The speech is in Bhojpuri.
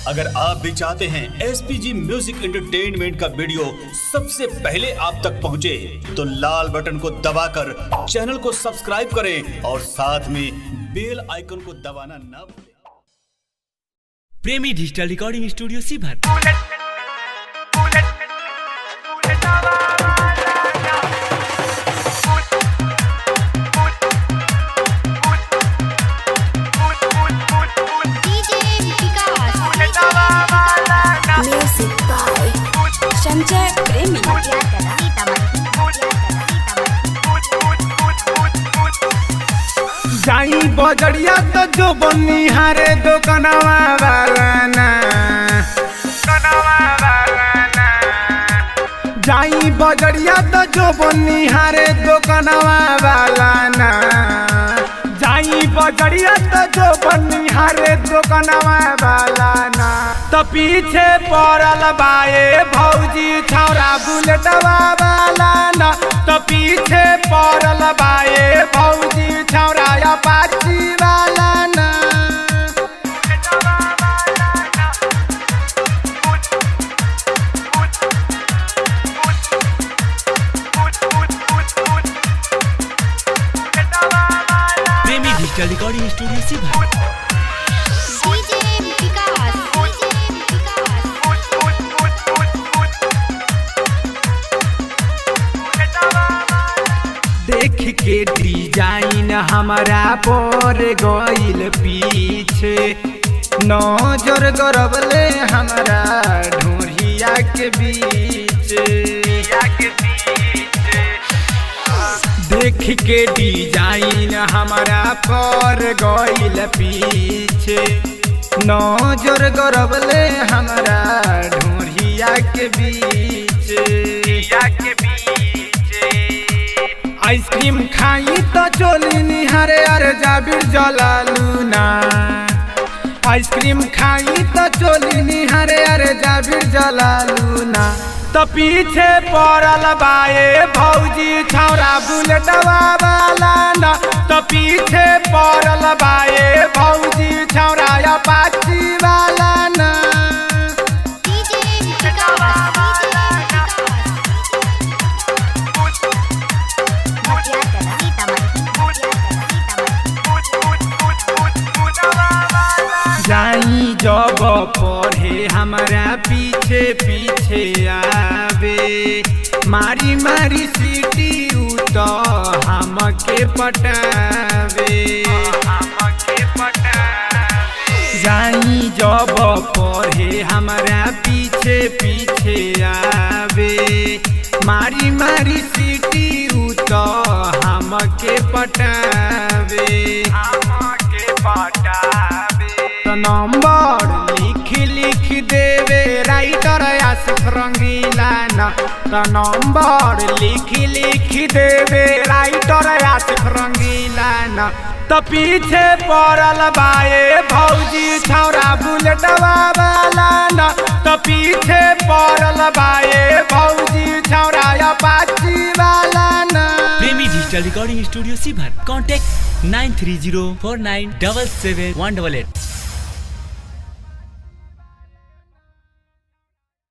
अगर आप भी चाहते हैं SPG म्यूजिक एंटरटेनमेंट का वीडियो सबसे पहले आप तक पहुंचे, तो लाल बटन को दबाकर चैनल को सब्सक्राइब करें और साथ में बेल आइकन को दबाना ना भूलें। प्रेमी डिजिटल रिकॉर्डिंग स्टूडियो सीभर। संजय प्रेमी जाई बजड़िया तो जो बनी हारे दुकानवा वाला जाई बजड़िया तो जो बनी हारे दुकानवा वाला जाई बजड़िया तो जो बनी हारे दुकानवा वाला तो पीछे पड़ल बाए भौजी छौरा बुलेटवा वाला तो पीछे पड़ल बाए भौजी छौरा अपाची वाला प्रेमी डिजिटल रिकॉर्डिंग स्टूडियो सीभर। देख के डिजाइन हमारा पर गइल पीछे, नजर गरबले हमारा ढोरिया के बीच। देख के डिजाइन हमारा पर गइल पीछे, नजर गरबले हमारा ढोरिया के बीच। आइसक्रीम खाई तो चोली निहारे अरे जाबिर जलालूना। आइसक्रीम खाई तो चोली निहारे अरे जाबिर जलालूना। तो पीछे पड़ल बाए भौजी छौरा बुलेटवा वाला तो पीछे पड़ल बाए भौजी छौरा अपाची वाला जाई जब पढ़े हमारा पीछे पीछे आवे, मारी मारी सीटी तो हमके पटावे। जाई जब पढ़े हमारा पीछे पीछे आवे, मारी मारी सीटी तो हमके पटावे। नंबर लिख देवे राइटर आसिफ रंगीला तो नंबर लिख देवे राइटर आसिफ रंगीला तो पीछे पड़ल बाए भौजी छौरा बुलेटवा वाला तो पीछे पड़ल बाए भौजी छौरा अपाची वाला। प्रेमी डिजिटल रिकॉर्डिंग स्टूडियो सीभर। कॉन्टैक्ट 9304977188।